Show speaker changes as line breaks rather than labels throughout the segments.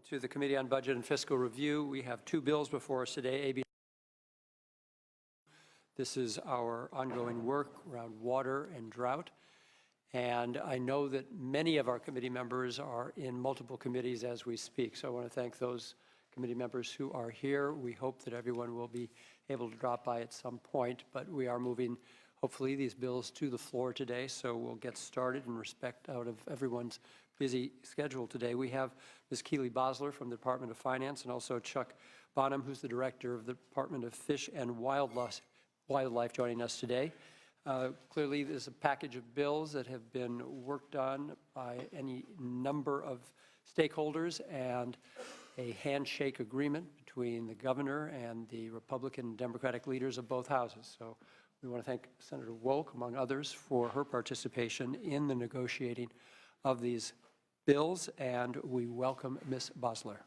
To the Committee on Budget and Fiscal Review, we have two bills before us today. AB. This is our ongoing work around water and drought. And I know that many of our committee members are in multiple committees as we speak. So I want to thank those committee members who are here. We hope that everyone will be able to drop by at some point, but we are moving, hopefully, these bills to the floor today. So we'll get started in respect out of everyone's busy schedule today. We have Ms. Keely Bosler from the Department of Finance and also Chuck Bonham, who's the Director of the Department of Fish and Wildlife joining us today. Clearly, there's a package of bills that have been worked on by any number of stakeholders and a handshake agreement between the governor and the Republican and Democratic leaders of both houses. So we want to thank Senator Wolk, among others, for her participation in the negotiating of these bills, and we welcome Ms. Bosler.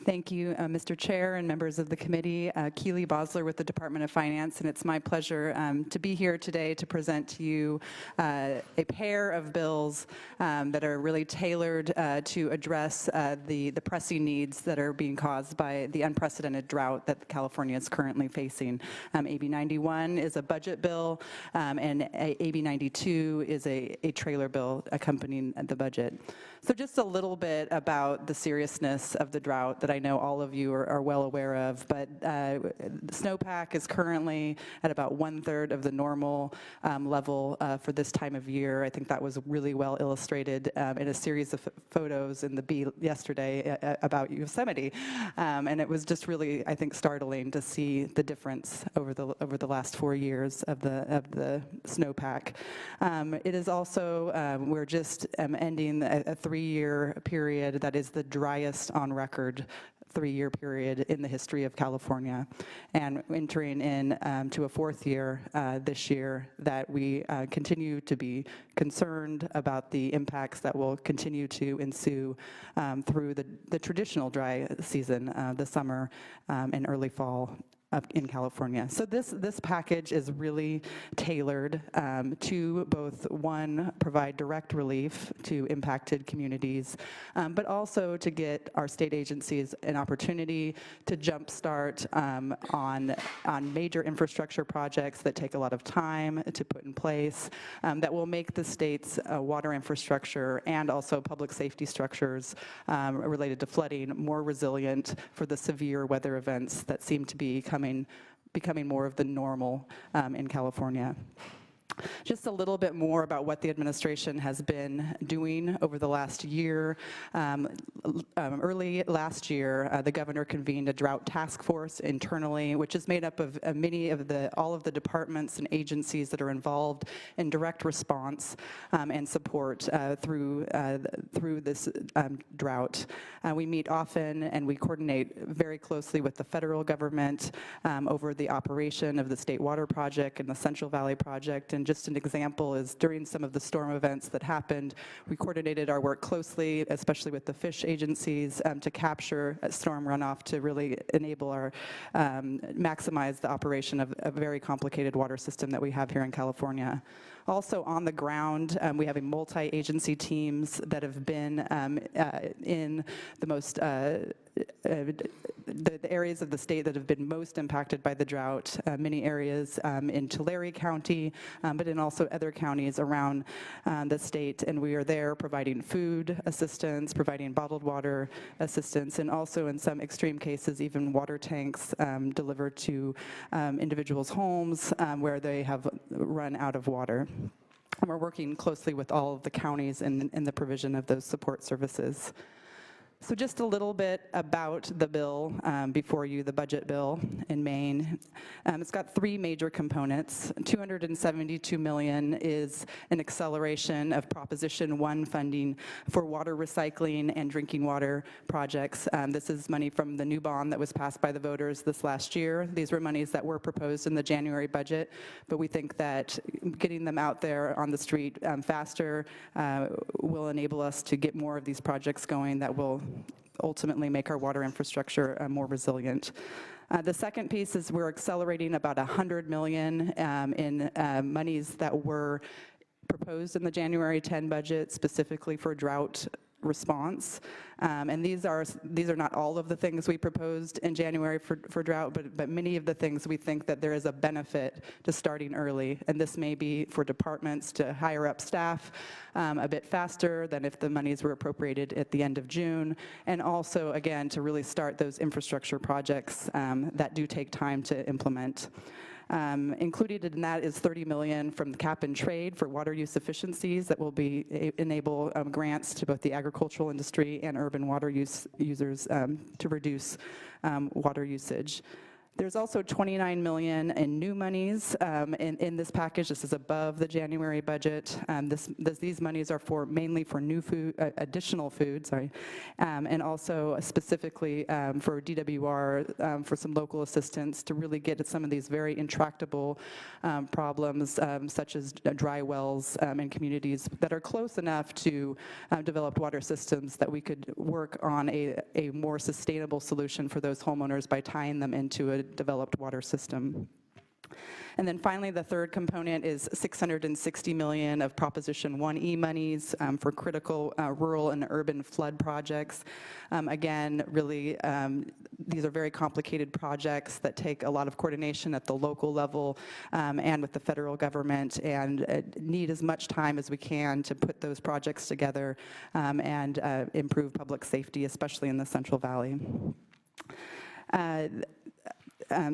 Thank you, Mr. Chair and members of the committee. Keely Bosler with the Department of Finance, and it's my pleasure to be here today to present to you a pair of bills that are really tailored to address the pressing needs that are being caused by the unprecedented drought that California is currently facing. AB 91 is a budget bill, and AB 92 is a trailer bill accompanying the budget. So just a little bit about the seriousness of the drought that I know all of you are well aware of, but the snowpack is currently at about 1/3 of the normal level for this time of year. I think that was really well illustrated in a series of photos in the Bee yesterday about Yosemite, and it was just really, I think, startling to see the difference over the last 4 years of the snowpack. It is also we're just ending a 3-year period that is the driest on record 3-year period in the history of California, and entering in to a 4th year this year that we continue to be concerned about the impacts that will continue to ensue through the traditional dry season, the summer and early fall up in California. So this package is really tailored to both, one, provide direct relief to impacted communities, but also to get our state agencies an opportunity to jumpstart on major infrastructure projects that take a lot of time to put in place, that will make the state's water infrastructure and also public safety structures related to flooding more resilient for the severe weather events that seem to be becoming more of the normal in California. Just a little bit more about what the administration has been doing over the last year. Early last year, the governor convened a drought task force internally, which is made up of all of the departments and agencies that are involved in direct response and support through this drought. We meet often and we coordinate very closely with the federal government over the operation of the State Water Project and the Central Valley Project. And just an example is during some of the storm events that happened, we coordinated our work closely, especially with the fish agencies, to capture storm runoff to really enable our maximize the operation of a very complicated water system that we have here in California. Also on the ground, we have a multi-agency teams that have been in the most the areas of the state that have been most impacted by the drought, many areas in Tulare County, but in also other counties around the state, and we are there providing food assistance, providing bottled water assistance, and also in some extreme cases even water tanks delivered to individuals' homes where they have run out of water. And we're working closely with all of the counties in the provision of those support services. So just a little bit about the bill before you, the budget bill in Maine. It's got 3 major components. $272 million is an acceleration of Proposition 1 funding for water recycling and drinking water projects. This is money from the new bond that was passed by the voters this last year. These were monies that were proposed in the January budget, but we think that getting them out there on the street faster will enable us to get more of these projects going that will ultimately make our water infrastructure more resilient. The second piece is we're accelerating about $100 million in monies that were proposed in the January 10 budget specifically for drought response. And these are not all of the things we proposed in January for drought, but many of the things we think that there is a benefit to starting early. And this may be for departments to hire up staff a bit faster than if the monies were appropriated at the end of June. And also, again, to really start those infrastructure projects that do take time to implement. Included in that is $30 million from the cap and trade for water use efficiencies that will enable grants to both the agricultural industry and urban water users to reduce water usage. There's also $29 million in new monies in this package. This is above the January budget. These monies are mainly for new food, additional food, and also specifically for DWR for some local assistance to really get at some of these very intractable problems, such as dry wells in communities that are close enough to developed water systems that we could work on a more sustainable solution for those homeowners by tying them into a developed water system. And then finally, the third component is $660 million of Proposition 1E monies for critical rural and urban flood projects. Again, really, these are very complicated projects that take a lot of coordination at the local level and with the federal government, and need as much time as we can to put those projects together and improve public safety, especially in the Central Valley.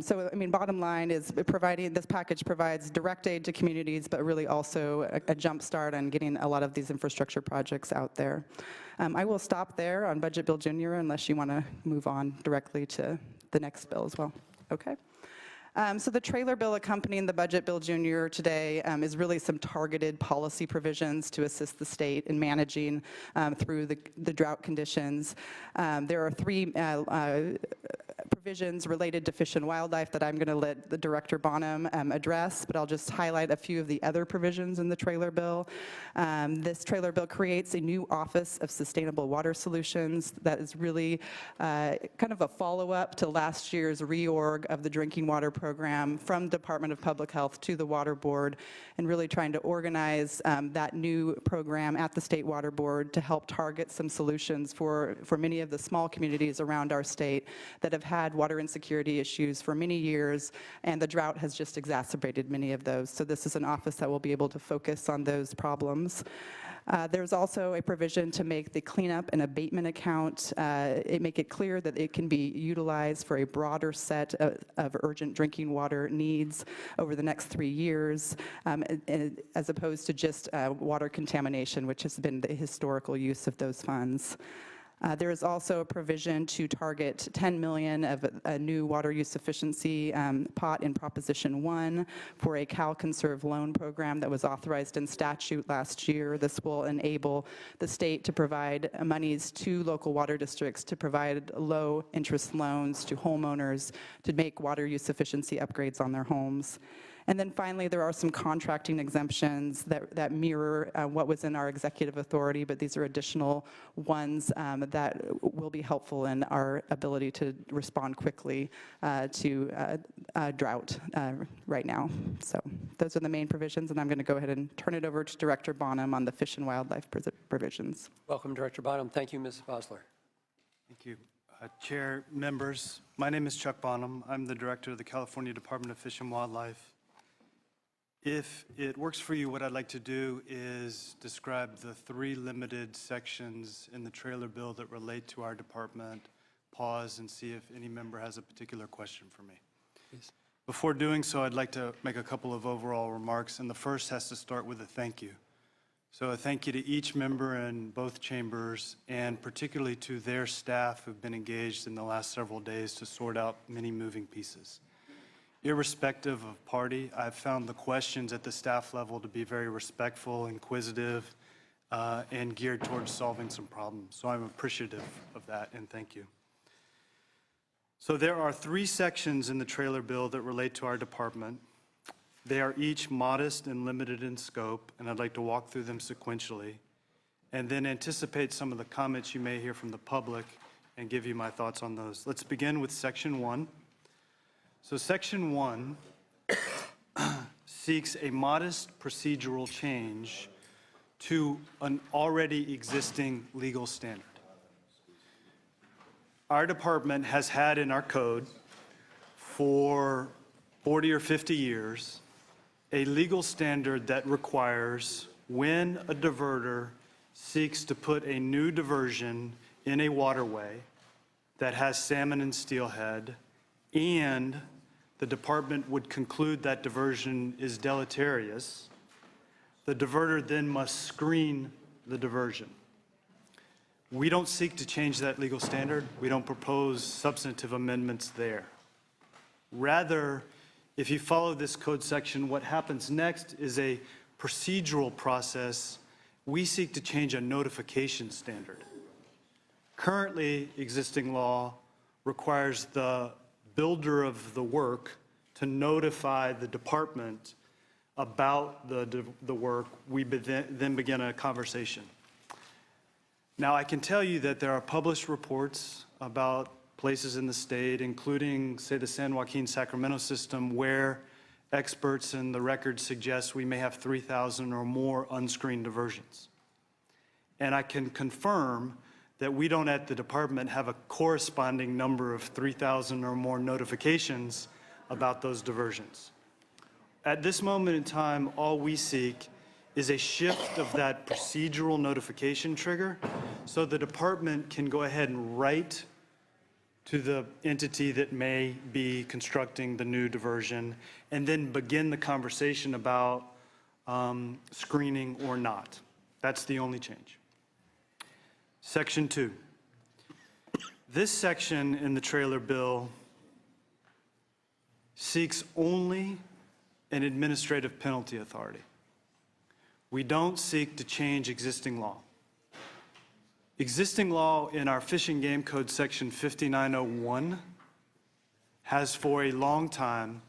So, I mean, bottom line is this package provides direct aid to communities, but really also a jump start on getting a lot of these infrastructure projects out there. I will stop there on Budget Bill Junior unless you want to move on directly to the next bill as well. Okay. So the trailer bill accompanying the Budget Bill Junior today is really some targeted policy provisions to assist the state in managing through the drought conditions. There are three provisions related to fish and wildlife that I'm going to let the Director Bonham address, but I'll just highlight a few of the other provisions in the trailer bill. This trailer bill creates a new Office of Sustainable Water Solutions that is really kind of a follow-up to last year's reorg of the drinking water program from Department of Public Health to the Water Board, and really trying to organize that new program at the State Water Board to help target some solutions for many of the small communities around our state that have had water insecurity issues for many years, and the drought has just exacerbated many of those. So this is an office that will be able to focus on those problems. There's also a provision to make the cleanup and abatement account, make it clear that it can be utilized for a broader set of urgent drinking water needs over the next 3 years, as opposed to just water contamination, which has been the historical use of those funds. There is also a provision to target $10 million of a new water use efficiency pot in Proposition 1 for a CalConserve loan program that was authorized in statute last year. This will enable the state to provide monies to local water districts to provide low interest loans to homeowners to make water use efficiency upgrades on their homes. And then finally, there are some contracting exemptions that mirror what was in our executive authority, but these are additional ones that will be helpful in our ability to respond quickly to drought right now. So those are the main provisions, and I'm going to go ahead and turn it over to Director Bonham on the fish and wildlife provisions.
Welcome, Director Bonham. Thank you, Ms. Bosler.
Thank you. Chair, members, my name is Chuck Bonham. I'm the Director of the California Department of Fish and Wildlife. If it works for you, what I'd like to do is describe the 3 limited sections in the trailer bill that relate to our department, pause, and see if any member has a particular question for me.
Please.
Before doing so, I'd like to make a couple of overall remarks, and the first has to start with a thank you. So a thank you to each member in both chambers, and particularly to their staff who've been engaged in the last several days to sort out many moving pieces. Irrespective of party, I've found the questions at the staff level to be very respectful, inquisitive, and geared towards solving some problems. So I'm appreciative of that, and thank you. So there are 3 sections in the trailer bill that relate to our department. They are each modest and limited in scope, and I'd like to walk through them sequentially, and then anticipate some of the comments you may hear from the public and give you my thoughts on those. Let's begin with Section 1. So Section 1 seeks a modest procedural change to an already existing legal standard. Our department has had in our code for 40 or 50 years a legal standard that requires when a diverter seeks to put a new diversion in a waterway that has salmon and steelhead, and the department would conclude that diversion is deleterious, the diverter then must screen the diversion. We don't seek to change that legal standard. We don't propose substantive amendments there. Rather, if you follow this code section, what happens next is a procedural process. We seek to change a notification standard. Currently, existing law requires the builder of the work to notify the department about the work. We then begin a conversation. Now, I can tell you that there are published reports about places in the state, including, say, the San Joaquin Sacramento system, where experts in the record suggest we may have 3,000 or more unscreened diversions. And I can confirm that we don't at the department have a corresponding number of 3,000 or more notifications about those diversions. At this moment in time, all we seek is a shift of that procedural notification trigger so the department can go ahead and write to the entity that may be constructing the new diversion and then begin the conversation about screening or not. That's the only change. Section 2. This section in the trailer bill seeks only an administrative penalty authority. We don't seek to change existing law. Existing law in our Fish and Game Code section 5901 has for a long time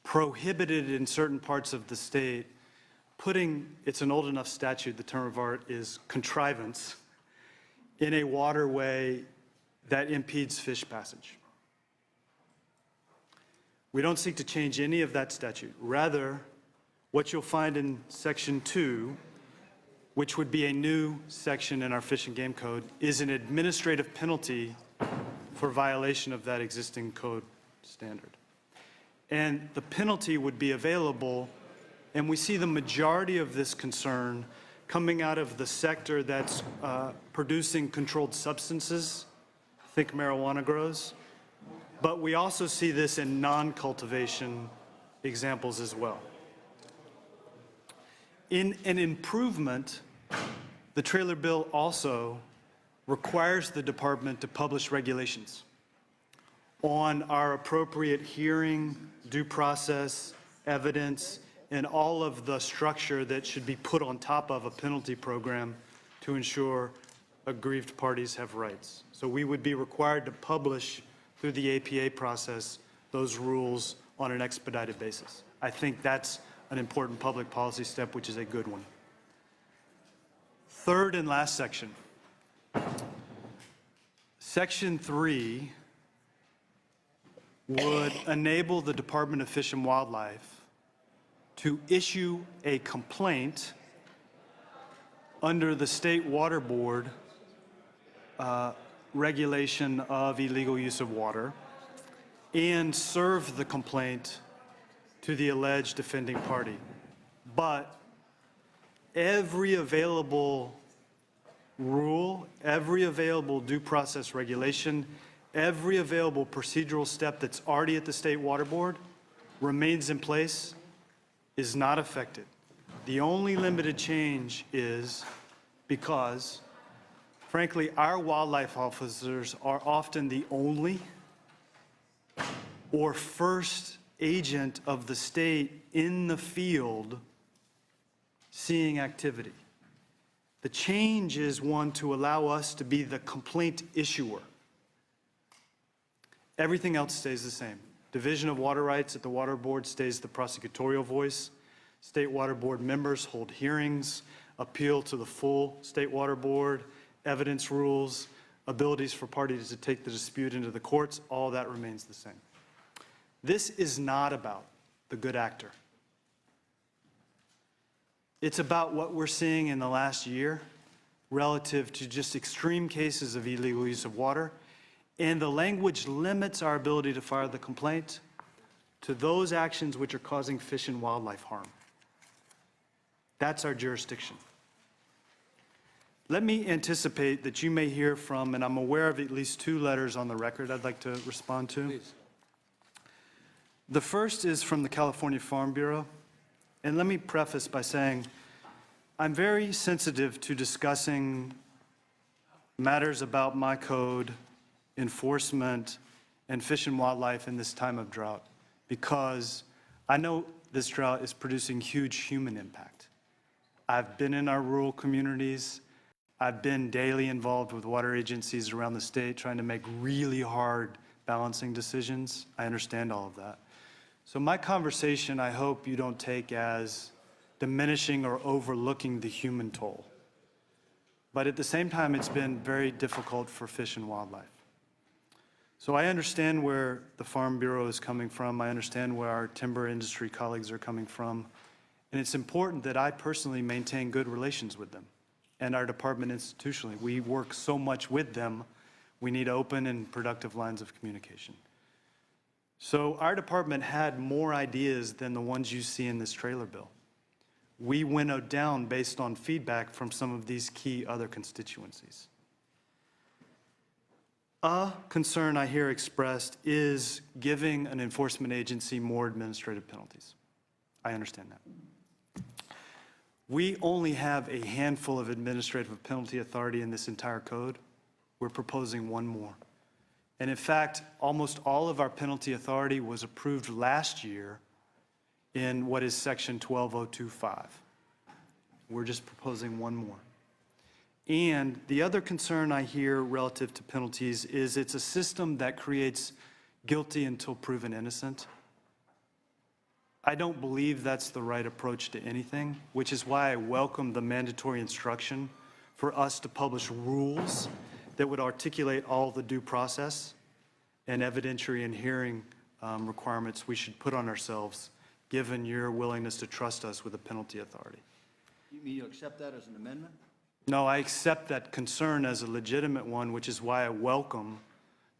prohibited in certain parts of the state putting, it's an old enough statute, the term of art is contrivance, in a waterway that impedes fish passage. We don't seek to change any of that statute. Rather, what you'll find in section 2, which would be a new section in our Fish and Game Code, is an administrative penalty for violation of that existing code standard. And the penalty would be available, and we see the majority of this concern coming out of the sector that's producing controlled substances, think marijuana grows, but we also see this in non-cultivation examples as well. In an improvement, the trailer bill also requires the department to publish regulations on our appropriate hearing, due process, evidence, and all of the structure that should be put on top of a penalty program to ensure aggrieved parties have rights. So we would be required to publish through the APA process those rules on an expedited basis. I think that's an important public policy step, which is a good one. Third and last section. Section 3 would enable the Department of Fish and Wildlife to issue a complaint under the State Water Board regulation of illegal use of water and serve the complaint to the alleged offending party. But every available rule, every available due process regulation, every available procedural step that's already at the State Water Board remains in place, is not affected. The only limited change is because, frankly, our wildlife officers are often the only or first agent of the state in the field seeing activity. The change is one to allow us to be the complaint issuer. Everything else stays the same. Division of Water Rights at the Water Board stays the prosecutorial voice. State Water Board members hold hearings, appeal to the full State Water Board, evidence rules, abilities for parties to take the dispute into the courts, all that remains the same. This is not about the good actor. It's about what we're seeing in the last year relative to just extreme cases of illegal use of water. And the language limits our ability to file the complaint to those actions which are causing fish and wildlife harm. That's our jurisdiction. Let me anticipate that you may hear from, and I'm aware of at least 2 letters on the record I'd like to respond to.
Please.
The first is from the California Farm Bureau. And let me preface by saying I'm very sensitive to discussing matters about my code, enforcement, and fish and wildlife in this time of drought, because I know this drought is producing huge human impact. I've been in our rural communities. I've been daily involved with water agencies around the state trying to make really hard balancing decisions. I understand all of that. So my conversation, I hope you don't take as diminishing or overlooking the human toll. But at the same time, it's been very difficult for fish and wildlife. So I understand where the Farm Bureau is coming from. I understand where our timber industry colleagues are coming from. And it's important that I personally maintain good relations with them and our department institutionally. We work so much with them. We need open and productive lines of communication. So our department had more ideas than the ones you see in this trailer bill. We winnowed down based on feedback from some of these key other constituencies. A concern I hear expressed is giving an enforcement agency more administrative penalties. I understand that. We only have a handful of administrative penalty authority in this entire code. We're proposing 1 more. And in fact, almost all of our penalty authority was approved last year in what is section 12025. We're just proposing 1 more. And the other concern I hear relative to penalties is it's a system that creates guilty until proven innocent. I don't believe that's the right approach to anything, which is why I welcome the mandatory instruction for us to publish rules that would articulate all the due process and evidentiary and hearing requirements we should put on ourselves, given your willingness to trust us with a penalty authority.
You mean you accept that as an amendment?
No, I accept that concern as a legitimate one, which is why I welcome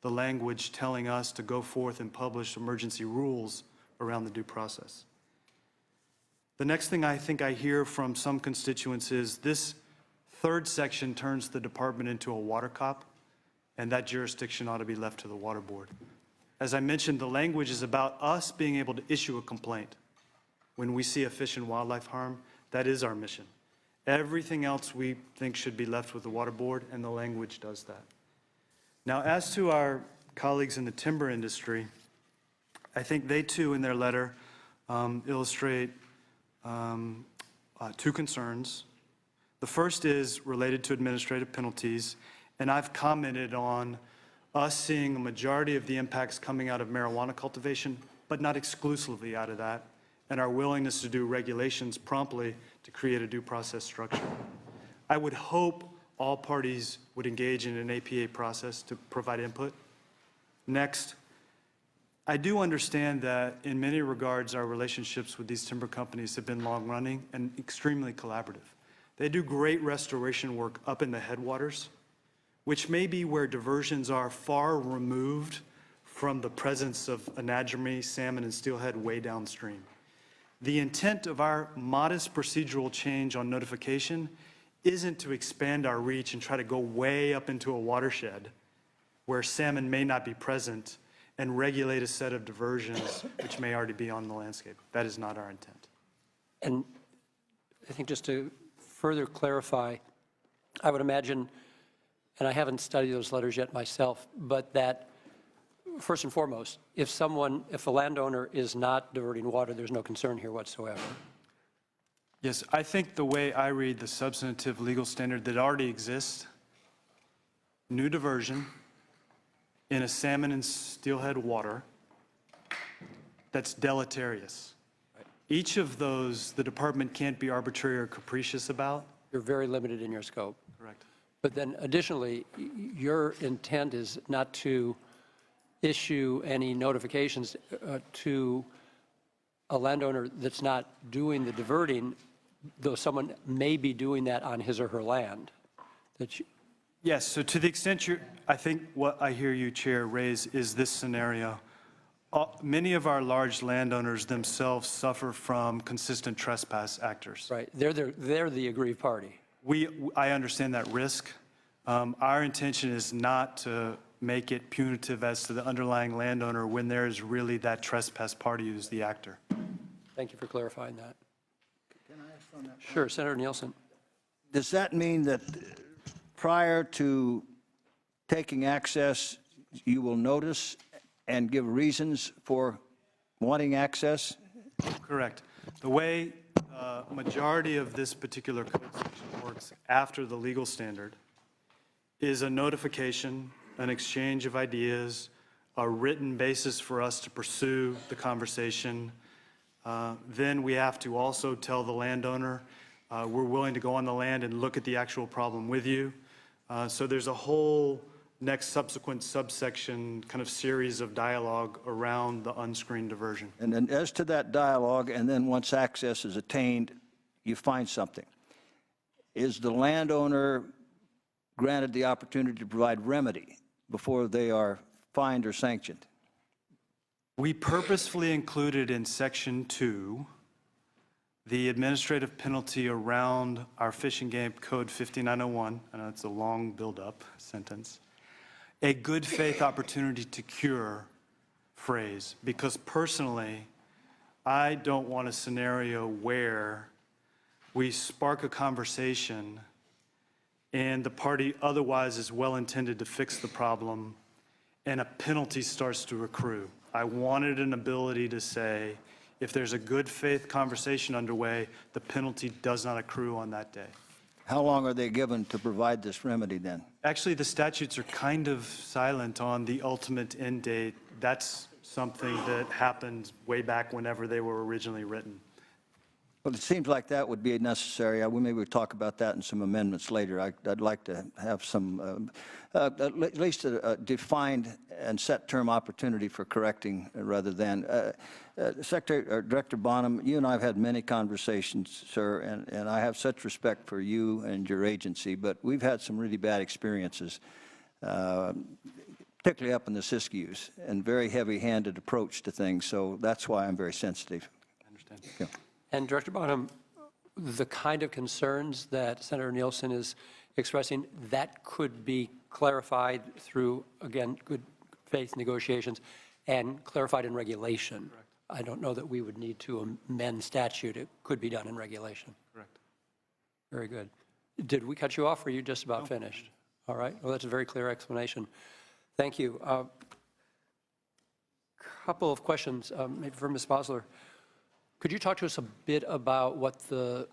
the language telling us to go forth and publish emergency rules around the due process. The next thing I think I hear from some constituents is this 3rd section turns the department into a water cop, and that jurisdiction ought to be left to the water board. As I mentioned, the language is about us being able to issue a complaint when we see a fish and wildlife harm. That is our mission. Everything else we think should be left with the water board, and the language does that. Now, as to our colleagues in the timber industry, I think they too in their letter illustrate 2 concerns. The first is related to administrative penalties, and I've commented on us seeing a majority of the impacts coming out of marijuana cultivation, but not exclusively out of that, and our willingness to do regulations promptly to create a due process structure. I would hope all parties would engage in an APA process to provide input. Next, I do understand that in many regards our relationships with these timber companies have been long-running and extremely collaborative. They do great restoration work up in the headwaters, which may be where diversions are far removed from the presence of anadromy, salmon, and steelhead way downstream. The intent of our modest procedural change on notification isn't to expand our reach and try to go way up into a watershed where salmon may not be present and regulate a set of diversions which may already be on the landscape. That is not our intent.
And I think just to further clarify, I would imagine, and I haven't studied those letters yet myself, but that first and foremost, if a landowner is not diverting water, there's no concern here whatsoever.
Yes, I think the way I read the substantive legal standard that already exists, new diversion in a salmon and steelhead water, that's deleterious.
Right.
Each of those, the department can't be arbitrary or capricious about.
You're very limited in your scope.
Correct.
But then additionally, your intent is not to issue any notifications to a landowner that's not doing the diverting, though someone may be doing that on his or her land. That you,
Yes, so to the extent I think what I hear you, Chair, raise is this scenario. Many of our large landowners themselves suffer from consistent trespass actors.
right, they're the aggrieved party.
I understand that risk. Our intention is not to make it punitive as to the underlying landowner when there is really that trespass party who's the actor.
Thank you for clarifying that.
Can I ask on that?
Sure, Senator Nielsen.
Does that mean that prior to taking access, you will notice and give reasons for wanting access?
Correct. The way majority of this particular code section works after the legal standard is a notification, an exchange of ideas, a written basis for us to pursue the conversation. Then we have to also tell the landowner, we're willing to go on the land and look at the actual problem with you. So there's a whole next subsequent subsection kind of series of dialogue around the unscreened diversion.
And then as to that dialogue, and then once access is attained, you find something. Is the landowner granted the opportunity to provide remedy before they are fined or sanctioned?
We purposefully included in Section 2 the administrative penalty around our Fish and Game Code 5901, I know it's a long build-up sentence, a good faith opportunity to cure phrase, because personally, I don't want a scenario where we spark a conversation and the party otherwise is well-intended to fix the problem and a penalty starts to accrue. I wanted an ability to say, if there's a good faith conversation underway, the penalty does not accrue on that day.
How long are they given to provide this remedy then?
Actually, the statutes are kind of silent on the ultimate end date. That's something that happened way back whenever they were originally written.
Well, it seems like that would be necessary. Maybe we'll talk about that in some amendments later. I'd like to have some, at least a defined and set term opportunity for correcting rather than. Secretary or Director Bonham, you and I have had many conversations, sir, and I have such respect for you and your agency, but we've had some really bad experiences, particularly up in the Siskiyous, and very heavy-handed approach to things. So that's why I'm very sensitive.
I understand.
Yeah.
And Director Bonham, the kind of concerns that Senator Nielsen is expressing, that could be clarified through, again, good faith negotiations and clarified in regulation. Correct. I don't know that we would need to amend statute. It could be done in regulation.
Correct.
Very good. Did we cut you off, or are you just about finished? All right. Well, that's a very clear explanation. Thank you. Couple of questions, maybe for Ms. Bosler. Could you talk to us a bit about what the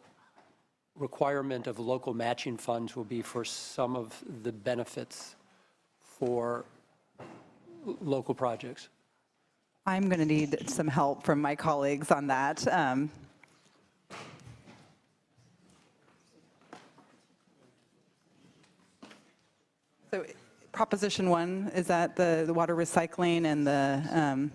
requirement of local matching funds will be for some of the benefits for local projects?
I'm going to need some help from my colleagues on that. So Proposition 1, is that the water recycling and the,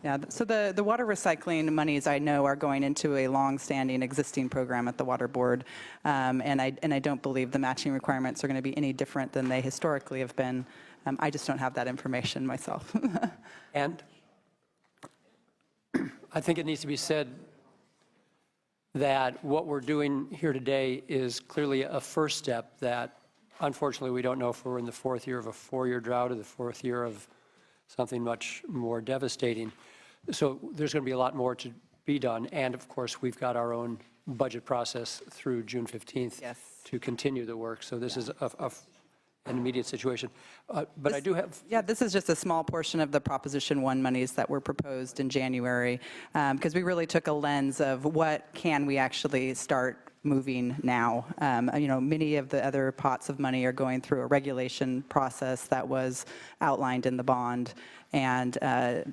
yeah, so the water recycling monies I know are going into a long-standing existing program at the Water Board, and I don't believe the matching requirements are going to be any different than they historically have been. I just don't have that information myself.
And I think it needs to be said that what we're doing here today is clearly a first step that, unfortunately, we don't know if we're in the fourth year of a four-year drought or the fourth year of something much more devastating. So there's going to be a lot more to be done. And of course, we've got our own budget process through June 15th
Yes.
to continue the work. So this is an immediate situation. But I do have.
Yeah, this is just a small portion of the Proposition 1 monies that were proposed in January, because we really took a lens of what can we actually start moving now. You know, many of the other pots of money are going through a regulation process that was outlined in the bond, and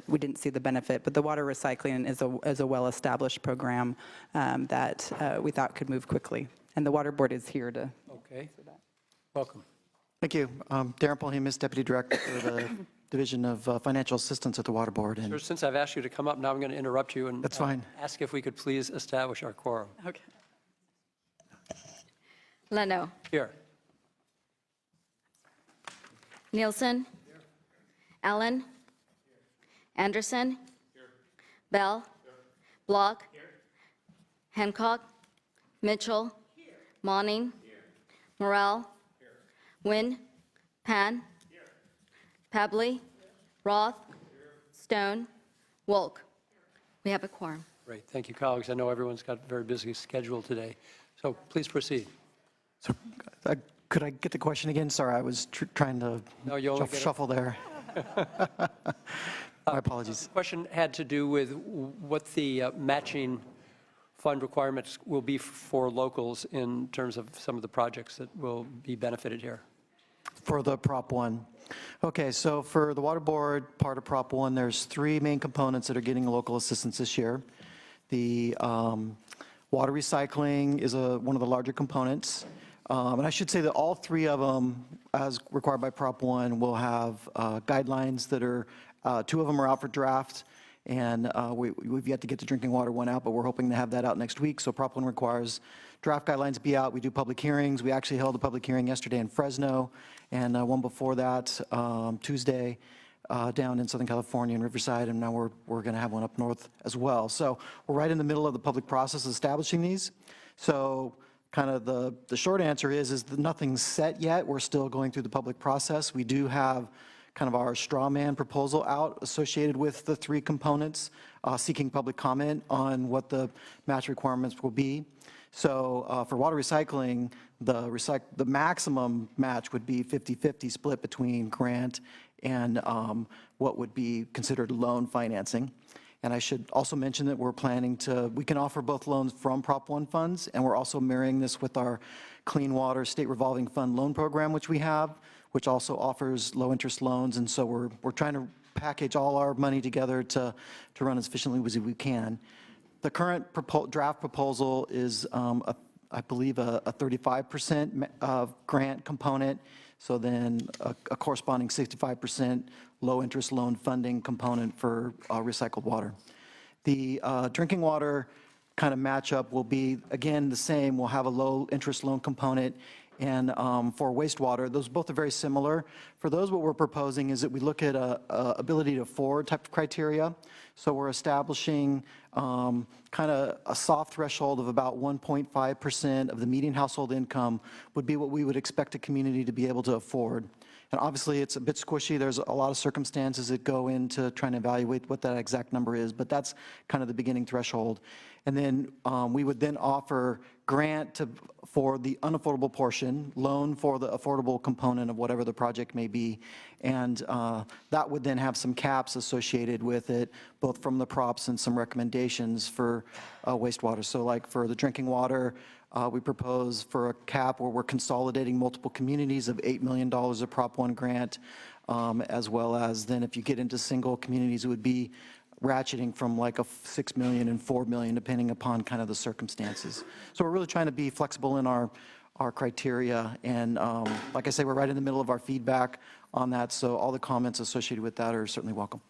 we didn't see the benefit. But the water recycling is a well-established program that we thought could move quickly, and the Water Board is here to
Okay.
answer that.
Welcome.
Thank you. Darren Polhemus, Deputy Director for the Division of Financial Assistance at the Water Board.
Sir,
And
since I've asked you to come up, now I'm going to interrupt you and
That's fine.
ask if we could please establish our quorum.
Okay.
Leno.
Here.
Nielsen. Allen. Anderson. Bell. Block. Hancock. Mitchell. Monning. Morrell. Wynn. Pan. Pabley. Roth. Stone. Wolk. We have a quorum.
Great. Thank you, colleagues. I know everyone's got a very busy schedule today. So please proceed.
so, could I get the question again? Sorry, I was trying to
No, you only get it.
shuffle there. My apologies.
The question had to do with what the matching fund requirements will be for locals in terms of some of the projects that will be benefited here.
For the Prop 1. Okay, so for the Water Board, part of Prop 1, there's 3 main components that are getting local assistance this year. The water recycling is one of the larger components. And I should say that all 3 of them, as required by Prop 1, will have guidelines that are, 2 of them are out for draft, and we've yet to get the drinking water one out, but we're hoping to have that out next week. So Prop 1 requires draft guidelines to be out. We do public hearings. We actually held a public hearing yesterday in Fresno, and one before that, Tuesday, down in Southern California in Riverside, and now we're going to have one up north as well. So we're right in the middle of the public process of establishing these. So kind of the short answer is that nothing's set yet. We're still going through the public process. We do have kind of our straw man proposal out associated with the 3 components, seeking public comment on what the match requirements will be. So for water recycling, the maximum match would be 50-50 split between grant and what would be considered loan financing. And I should also mention that we can offer both loans from Prop 1 funds, and we're also marrying this with our Clean Water State Revolving Fund loan program, which we have, which also offers low-interest loans. And so we're trying to package all our money together to run as efficiently as we can. The current draft proposal is, I believe, a 35% grant component, so then a corresponding 65% low-interest loan funding component for recycled water. The drinking water kind of matchup will be, again, the same. We'll have a low-interest loan component. And for wastewater, those both are very similar. For those, what we're proposing is that we look at a ability to afford type of criteria. So we're establishing kind of a soft threshold of about 1.5% of the median household income would be what we would expect a community to be able to afford. And obviously, it's a bit squishy. There's a lot of circumstances that go into trying to evaluate what that exact number is, but that's kind of the beginning threshold. And then we would then offer grant for the unaffordable portion, loan for the affordable component of whatever the project may be. And that would then have some caps associated with it, both from the props and some recommendations for wastewater. So like for the drinking water, we propose for a cap where we're consolidating multiple communities of $8 million of Prop 1 grant, as well as then if you get into single communities, it would be ratcheting from like a $6 million and $4 million, depending upon kind of the circumstances. So we're really trying to be flexible in our criteria. And like I say, we're right in the middle of our feedback on that. So all the comments associated with that are certainly welcome.